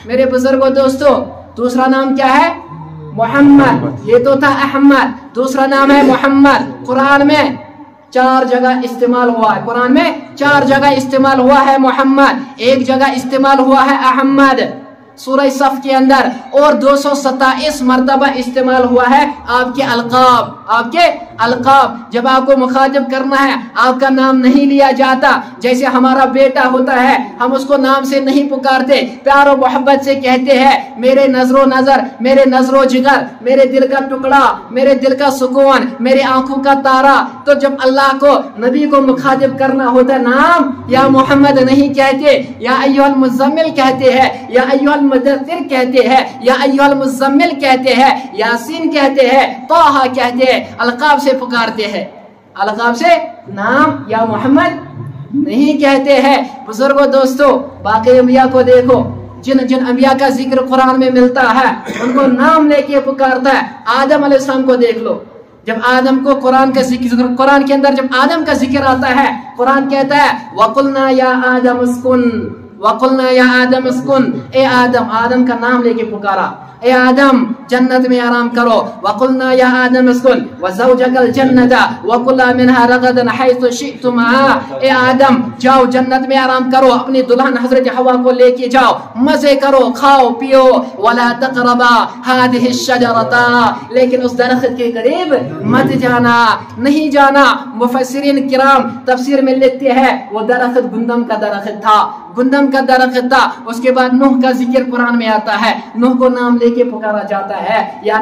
मेरे बुजुर्गों दोस्तों, दूसरा नाम क्या है? मोहम्मद। ये तो था अहमद, दूसरा नाम है मोहम्मद। कुरान में 4 जगह इस्तेमाल हुआ है, कुरान में 4 जगह इस्तेमाल हुआ है मोहम्मद, 1 जगह इस्तेमाल हुआ है अहमद सूरह सफ के अंदर, और 227 मरतबा इस्तेमाल हुआ है आपके अलकाब। आपके अलकाब, जब आपको मुखातिब करना है आपका नाम नहीं लिया जाता। जैसे हमारा बेटा होता है, हम उसको नाम से नहीं पुकारते, प्यार और मोहब्बत से कहते हैं मेरे नजरो नजर, मेरे नजरो जिगर, मेरे दिल का टुकड़ा, मेरे दिल का सुकून, मेरे आंखों का तारा। तो जब अल्लाह को, नबी को मुखातिब करना होता नाम, या मोहम्मद नहीं कहते, या अय्युहल मुज़म्मिल कहते हैं, या अय्युहल मुद्दस्सिर कहते हैं, या अय्युहल मुज़म्मिल कहते हैं, यासीन कहते हैं, ताहा कहते हैं, अलकाब से पुकारते हैं। अलकाब से नाम या मोहम्मद नहीं कहते हैं। बुजुर्गों दोस्तों, बाकी अंबिया को देखो, जिन जिन अंबिया का जिक्र कुरान में मिलता है उनको नाम लेके पुकारता है। आदम अलैहिस्सलाम को देख लो, जब आदम को कुरान का जिक्र, कुरान के अंदर जब आदम का जिक्र आता है, कुरान कहता है वकुलना या आदम उस्कुन, वकुलना या आदम उस्कुन, ए आदम, आदम का नाम लेके पुकारा, ए आदम जन्नत में आराम करो। वकुलना या आदम उस्कुन वज़ौजकल जन्नता वकुला मिनहा रगदन हैसु शि'तुमा, ए आदम जाओ जन्नत में आराम करो, अपनी दुल्हन हजरत हवा को लेके जाओ, मजे करो, खाओ पियो। वला तक़रबा हादिहि शजरता, लेकिन उस दरख्त के करीब मत जाना, नहीं जाना। मुफस्सिरीन किराम तफसीर में लिखते हैं वो दरख्त गुंदम का दरख्त था, गुंदम का दरख्त था। उसके बाद नूह का जिक्र कुरान में आता है, नूह को नाम लेके पुकारा जाता है, या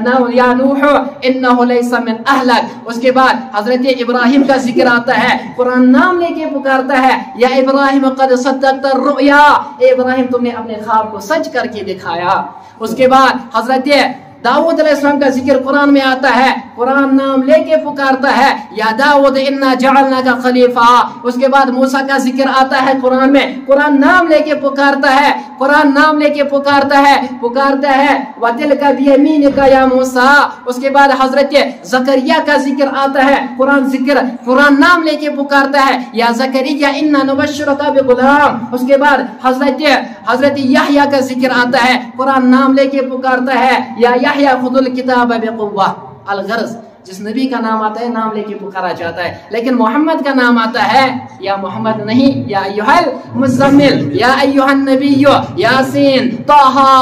नूह इन्नहु लैसा मिन अहलक। उसके बाद हजरत इब्राहिम का जिक्र आता है, कुरान नाम लेके पुकारता है, या इब्राहिम क़द सद्दक़्ता रुया, इब्राहिम तुमने अपने ख्वाब को सच करके दिखाया। उसके बाद हजरत दाऊद अलैहिस्सलाम का जिक्र कुरान में आता है, कुरान नाम लेके पुकारता है, या दाऊद इन्ना जअलनाका खलीफा। उसके बाद मूसा का जिक्र आता है कुरान में, कुरान नाम लेके पुकारता है, कुरान नाम लेके पुकारता है वतिलका बियमीनिका या मूसा। उसके बाद हजरत ज़करिया का जिक्र आता है, कुरान नाम लेके पुकारता है, या ज़करिया इन्ना नुबश्शिरुका बिग़ुलाम। उसके बाद हजरत यहया का जिक्र आता है, कुरान नाम लेके पुकारता है, या यहया खुदुल किताब बिक़ुव्वा। अलगर्ज़, जिस नबी का नाम आता है नाम लेके पुकारा जाता है, लेकिन मोहम्मद का नाम आता है या मोहम्मद नहीं, या अय्युहल मुज़म्मिल, या अय्युहन नबिय्यो, यासीन, ताहा,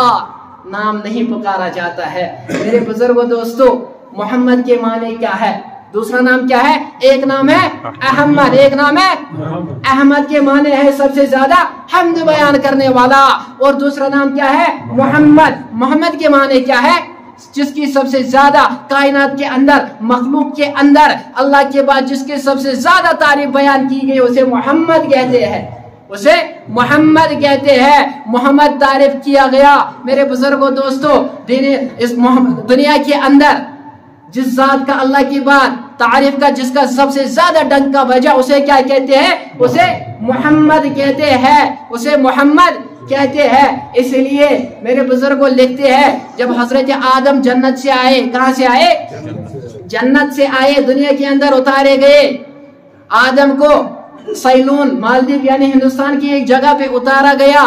नाम नहीं पुकारा जाता है। मेरे बुजुर्गों दोस्तों, मोहम्मद के माने क्या है? दूसरा नाम क्या है? एक नाम है अहमद, एक नाम है अहमद के माने है सबसे ज्यादा हम्द बयान करने वाला। और दूसरा नाम क्या है? मोहम्मद। मोहम्मद के माने क्या है? जिसकी सबसे ज्यादा कायनात के अंदर, मखलूक के अंदर अल्लाह के बाद जिसके सबसे ज्यादा तारीफ बयान की गई उसे मोहम्मद कहते हैं, उसे मोहम्मद कहते हैं। मोहम्मद तारीफ किया गया। मेरे बुजुर्गों दोस्तों, इस दुनिया के अंदर जिस जात का अल्लाह की बात तारीफ का जिसका सबसे ज्यादा डंका बजा उसे क्या कहते हैं? उसे मोहम्मद कहते हैं, उसे मोहम्मद कहते हैं। इसलिए मेरे बुजुर्गों लिखते हैं, जब हजरत आदम जन्नत से आए, कहां से आए? जन्नत से आए, दुनिया के अंदर उतारे गए। आदम को सैलून, मालदीव यानी हिंदुस्तान की एक जगह पे उतारा गया,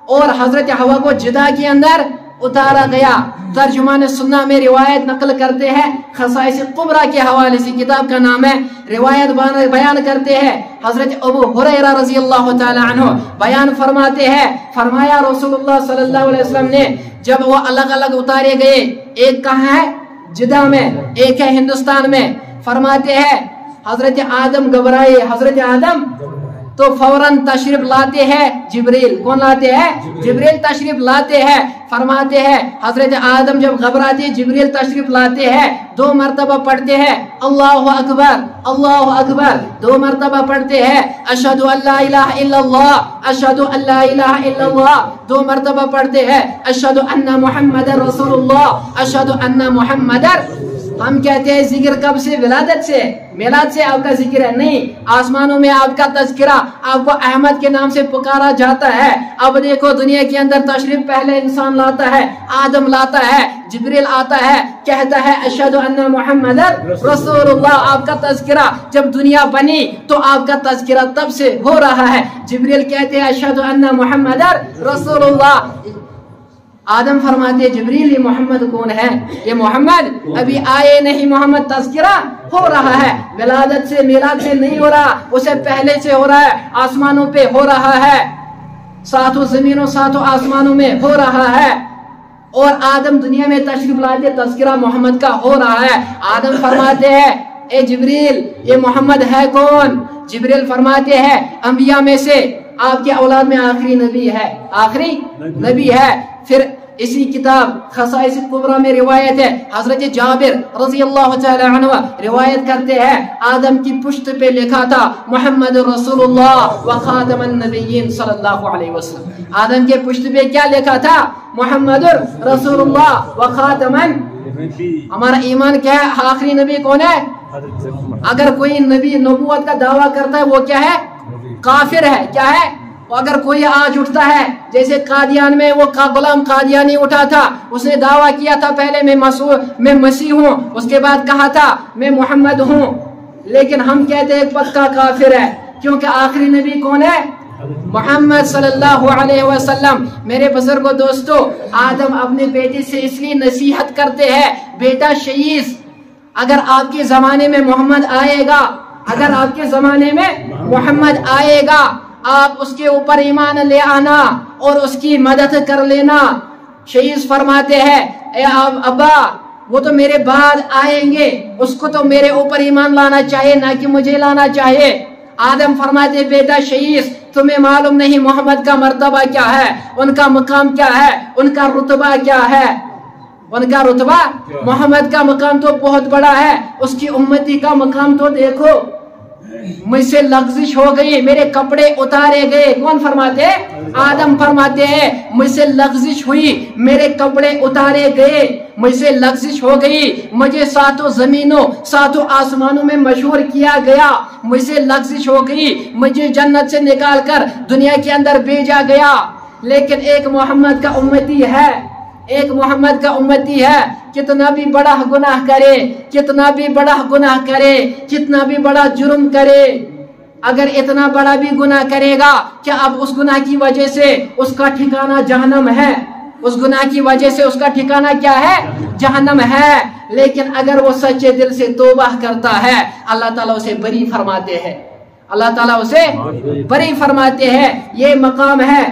और हजरत हवा को जिदा के अंदर उतारा गया। तर्जुमान सुन्ना में रिवायत नकल करते हैं, खसाइस कुबरा के हवाले से, किताब का नाम है, रिवायत बयान करते हैं। हजरत अबू हुरैरा रज़ी अल्लाह ताला अन्हु बयान फरमाते हैं, फरमाया रसूलुल्लाह सल्लल्लाहु अलैहि वसल्लम ने जब वो अलग अलग उतारे गए, एक कहाँ है? जिदा में, एक है हिंदुस्तान में। फरमाते हैं हजरत आदम घबराए, हजरत आदम तो फौरन तशरीफ लाते हैं जिब्रील। कौन लाते हैं? जिब्रील तशरीफ लाते हैं। फरमाते हैं हजरत आदम जब घबराते जिब्रील तशरीफ लाते हैं, 2 मरतबा पढ़ते हैं अल्लाहु अकबर, अल्लाहु अकबर, 2 मरतबा पढ़ते हैं अशहदु अल्ला इलाहा इल्लल्लाह, अशहदु अल्ला इलाहा इल्लल्लाह, 2 मरतबा पढ़ते हैं अशहदु अन्ना मुहम्मदर रसूलुल्लाह, अशहदु अन्ना मुहम्मदर। हम कहते हैं जिक्र कब से? विलादत से, मिलाद से आपका जिक्र है। नहीं, आसमानों में आपका तज़किरा, आपको अहमद के नाम से पुकारा जाता है। अब देखो दुनिया के अंदर तशरीफ पहले इंसान लाता है, आदम लाता है, जिब्रील आता है, कहता है अशहदु अन्ना मुहम्मदर रसूलुल्लाह। आपका तज़किरा जब दुनिया बनी तो आपका तज़किरा तब से हो रहा है। जिब्रील कहते हैं अशहदु अन्ना मुहम्मदर रसूलुल्लाह। आदम फरमाते जिब्रील ये मोहम्मद कौन है? ये मोहम्मद अभी आए नहीं, मोहम्मद तज़किरा हो रहा है, विलादत से मिलाद से नहीं हो रहा, उसे पहले से हो रहा है, आसमानों पे हो रहा है, सातों जमीनों सातों आसमानों में हो रहा है। और आदम दुनिया में तशरीफ लाते तज़किरा मोहम्मद का हो रहा है। आदम फरमाते हैं ए जिब्रील ये मोहम्मद है कौन? जिब्रील फरमाते हैं अंबिया में से आपके औलाद में आखिरी नबी है, आखिरी नबी है। फिर इसी किताब खसाइस कुबरा में रिवायत है, हजरत जाबिर रज़ी अल्लाह तआला अन्हु रिवायत करते हैं आदम की पुश्त पे लिखा था मोहम्मद रसूलुल्लाह व खातमुन नबिय्यीन सल्लल्लाहु अलैहि वसल्लम। आदम के पुश्त पे क्या लिखा था? मोहम्मद रसूलुल्लाह व खातमुन। हमारा ईमान क्या है? आखिरी नबी कौन है? अगर कोई नबी नबूवत का दावा करता है वो क्या है? काफिर है। क्या है? अगर कोई आज उठता है, जैसे कादियान में वो गुलाम कादियानी उठा था, उसने दावा किया था पहले मैं मसीह हूँ, उसके बाद कहा था मैं मोहम्मद हूँ, लेकिन हम कहते हैं पक्का काफिर है, क्योंकि आखिरी नबी कौन है? मोहम्मद सल्लल्लाहु अलैहि वसल्लम। मेरे बुजुर्गों दोस्तों, आदम अपने बेटे से इसलिए नसीहत करते हैं बेटा शहीद, अगर आपके जमाने में मोहम्मद आएगा, अगर आपके जमाने में मोहम्मद आएगा, आप उसके ऊपर ईमान ले आना और उसकी मदद कर लेना। शहीद फरमाते हैं ए अब्बा वो तो मेरे बाद आएंगे, उसको तो मेरे ऊपर ईमान लाना चाहिए ना कि मुझे लाना चाहिए। आदम फरमाते बेटा शहीद तुम्हें मालूम नहीं मोहम्मद का मर्तबा क्या है, उनका मुकाम क्या है, उनका रुतबा क्या है, उनका रुतबा। मोहम्मद का मकाम तो बहुत बड़ा है, उसकी उम्मती का मकाम तो देखो। मुझसे लग़्ज़िश हो गई, मेरे कपड़े उतारे गए। कौन फरमाते? आदम फरमाते हैं मुझसे लग़्ज़िश हुई, मेरे कपड़े उतारे गए, मुझसे लग़्ज़िश हो गई, मुझे सातों जमीनों सातों आसमानों में मशहूर किया गया, मुझसे लग़्ज़िश हो गई, मुझे जन्नत से निकाल कर दुनिया के अंदर भेजा गया। लेकिन एक मोहम्मद का उम्मती है, एक मोहम्मद का उम्मती है, कितना भी बड़ा गुनाह करे, कितना भी बड़ा गुनाह करे, कितना भी बड़ा जुर्म करे, अगर इतना बड़ा भी गुनाह करेगा क्या अब उस गुनाह की वजह से उसका ठिकाना जहन्नम है? उस गुनाह की वजह से उसका ठिकाना क्या है? जहन्नम है। लेकिन अगर वो सच्चे दिल से तौबा करता है, अल्लाह ताला उसे बरी फरमाते हैं, अल्लाह ताला उसे बरी फरमाते हैं। ये मकाम है